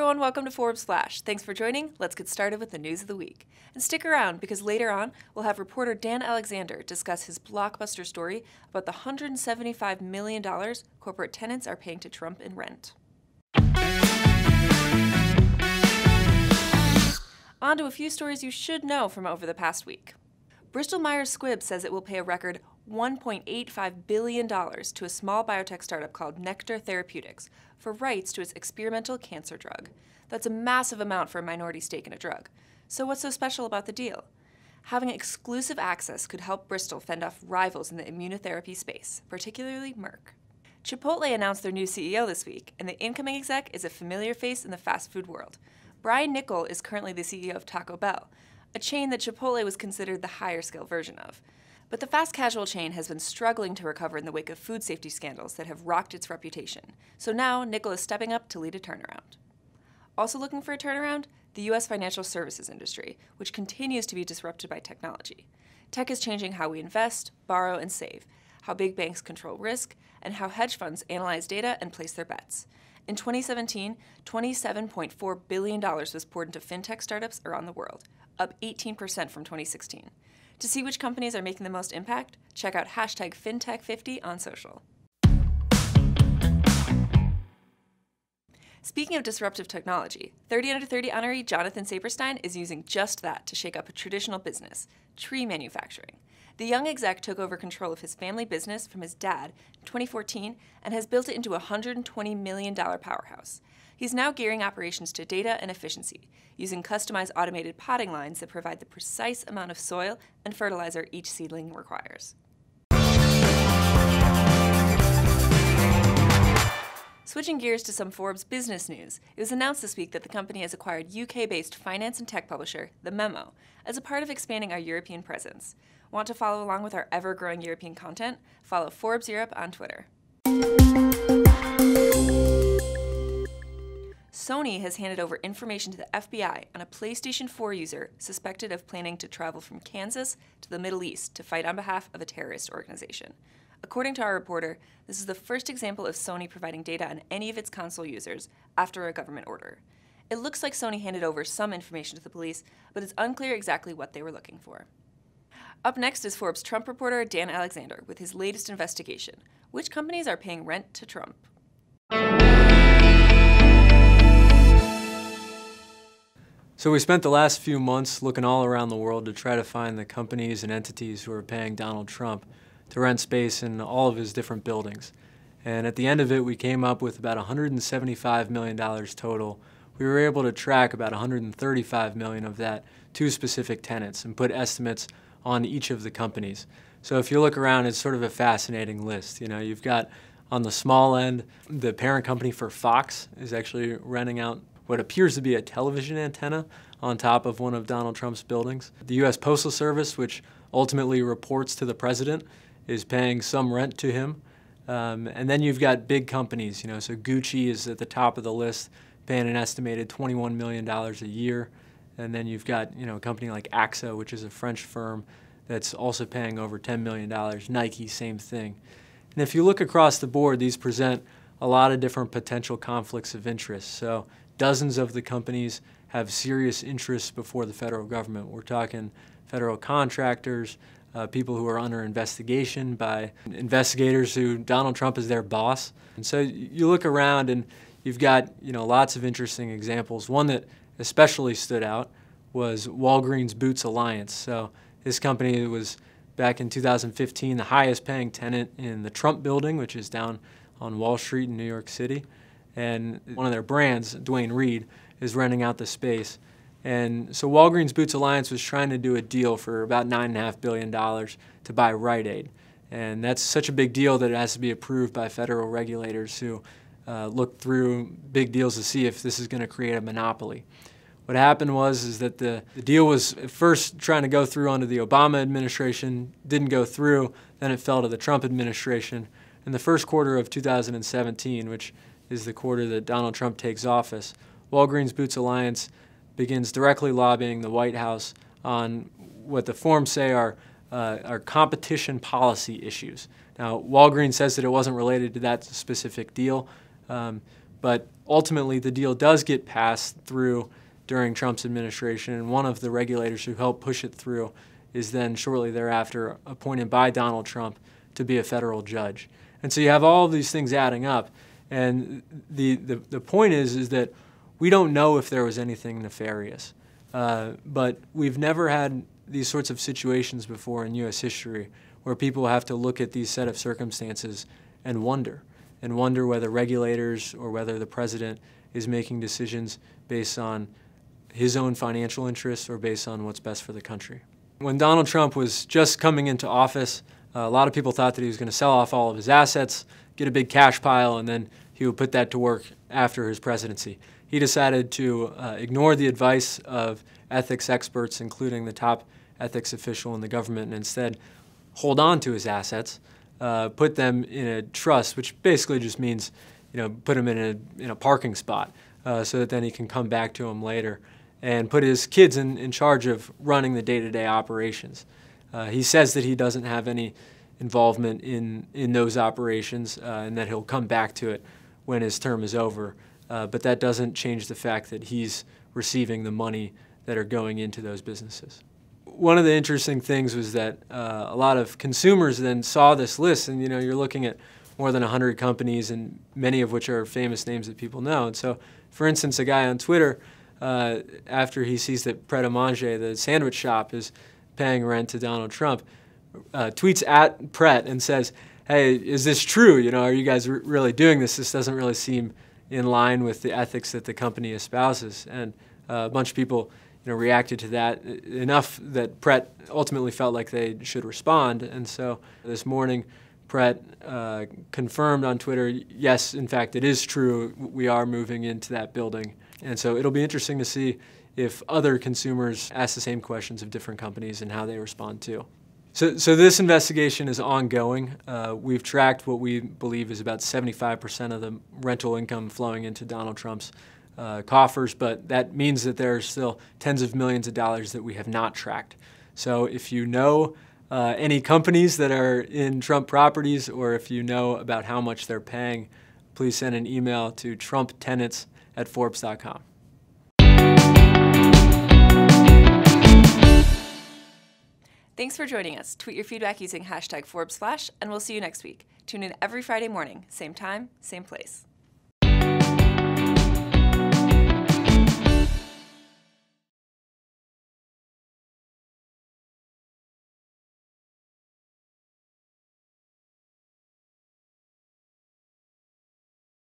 everyone, welcome to Forbes Flash. Thanks for joining. Let's get started with the news of the week. And stick around because later on, we'll have reporter Dan Alexander discuss his blockbuster story about the $175 million corporate tenants are paying to Trump in rent. On to a few stories you should know from over the past week. Bristol-Myers Squibb says it will pay a record $1.85 billion to a small biotech startup called Nectar Therapeutics for rights to its experimental cancer drug. That's a massive amount for a minority stake in a drug. So what's so special about the deal? Having exclusive access could help Bristol fend off rivals in the immunotherapy space, particularly Merck. Chipotle announced their new CEO this week, and the incoming exec is a familiar face in the fast food world. Brian Niccol is currently the CEO of Taco Bell, a chain that Chipotle was considered the higher-scale version of. But the fast casual chain has been struggling to recover in the wake of food safety scandals that have rocked its reputation. So now, Niccol is stepping up to lead a turnaround. Also looking for a turnaround? The U.S. financial services industry, which continues to be disrupted by technology. Tech is changing how we invest, borrow, and save, how big banks control risk, and how hedge funds analyze data and place their bets. In 2017, $27.4 billion was poured into fintech startups around the world, up 18% from 2016. To see which companies are making the most impact, check out hashtag FinTech50 on social. Speaking of disruptive technology, 30 Under 30 honoree Jonathan Saperstein is using just that to shake up a traditional business, tree manufacturing. The young exec took over control of his family business from his dad in 2014 and has built it into a $120 million powerhouse. He's now gearing operations to data and efficiency, using customized automated potting lines that provide the precise amount of soil and fertilizer each seedling requires. Switching gears to some Forbes business news, it was announced this week that the company has acquired UK-based finance and tech publisher, The Memo, as a part of expanding our European presence. Want to follow along with our ever-growing European content? Follow Forbes Europe on Twitter. Sony has handed over information to the FBI on a PlayStation 4 user suspected of planning to travel from Kansas to the Middle East to fight on behalf of a terrorist organization. According to our reporter, this is the first example of Sony providing data on any of its console users after a government order. It looks like Sony handed over some information to the police, but it's unclear exactly what they were looking for. Up next is Forbes Trump reporter Dan Alexander with his latest investigation. Which companies are paying rent to Trump? So we spent the last few months looking all around the world to try to find the companies and entities who are paying Donald Trump to rent space in all of his different buildings. And at the end of it, we came up with about $175 million total. We were able to track about $135 million of that to specific tenants and put estimates on each of the companies. So if you look around, it's sort of a fascinating list. You know, you've got on the small end, the parent company for Fox is actually renting out what appears to be a television antenna on top of one of Donald Trump's buildings. The U.S. Postal Service, which ultimately reports to the president, is paying some rent to him. And then you've got big companies, you know, so Gucci is at the top of the list, paying an estimated $21 million a year. And then you've got, you know, a company like AXA, which is a French firm that's also paying over $10 million. Nike, same thing. And if you look across the board, these present a lot of different potential conflicts of interest. So dozens of the companies have serious interests before the federal government. We're talking federal contractors, people who are under investigation by investigators who Donald Trump is their boss. And so you look around and you've got, you know, lots of interesting examples. One that especially stood out was Walgreens Boots Alliance. So this company was back in 2015 the highest paying tenant in the Trump building, which is down on Wall Street in New York City. And one of their brands, Duane Reade, is renting out the space. And so Walgreens Boots Alliance was trying to do a deal for about $9.5 billion to buy Rite Aid. And that's such a big deal that it has to be approved by federal regulators who look through big deals to see if this is going to create a monopoly. What happened was that the deal was at first trying to go through under the Obama administration, didn't go through, then it fell to the Trump administration. In the first quarter of 2017, which is the quarter that Donald Trump takes office, Walgreens Boots Alliance begins directly lobbying the White House on what the forms say are competition policy issues. Now, Walgreens says that it wasn't related to that specific deal, But ultimately, the deal does get passed through during Trump's administration, and one of the regulators who helped push it through is then shortly thereafter appointed by Donald Trump to be a federal judge. And so you have all of these things adding up, and the point is that we don't know if there was anything nefarious. But we've never had these sorts of situations before in U.S. history where people have to look at these set of circumstances and wonder whether regulators or whether the president is making decisions based on his own financial interests or based on what's best for the country. When Donald Trump was just coming into office, a lot of people thought that he was going to sell off all of his assets, get a big cash pile, and then he would put that to work after his presidency. He decided to ignore the advice of ethics experts, including the top ethics official in the government, and instead hold on to his assets, put them in a trust, which basically just means, put them in a parking spot so that then he can come back to them later, and put his kids in charge of running the day-to-day operations. He says that he doesn't have any involvement in those operations and that he'll come back to it when his term is over. But that doesn't change the fact that he's receiving the money that are going into those businesses. One of the interesting things was that a lot of consumers then saw this list, and you're looking at more than 100 companies, and many of which are famous names that people know. And so, for instance, a guy on Twitter, after he sees that Pret a Manger, the sandwich shop, is paying rent to Donald Trump, tweets at Pret and says, "Hey, is this true? Are you guys really doing this? This doesn't really seem in line with the ethics that the company espouses." And a bunch of people reacted to that enough that Pret ultimately felt like they should respond. And so this morning, Pret confirmed on Twitter, yes, in fact, it is true. We are moving into that building. And so it'll be interesting to see if other consumers ask the same questions of different companies and how they respond too. So this investigation is ongoing. We've tracked what we believe is about 75% of the rental income flowing into Donald Trump's coffers, but that means that there are still tens of millions of dollars that we have not tracked. So if you know any companies that are in Trump properties, or if you know about how much they're paying, please send an email to trumptenants@forbes.com. Thanks for joining us. Tweet your feedback using #Forbes Flash, and we'll see you next week. Tune in every Friday morning, same time, same place.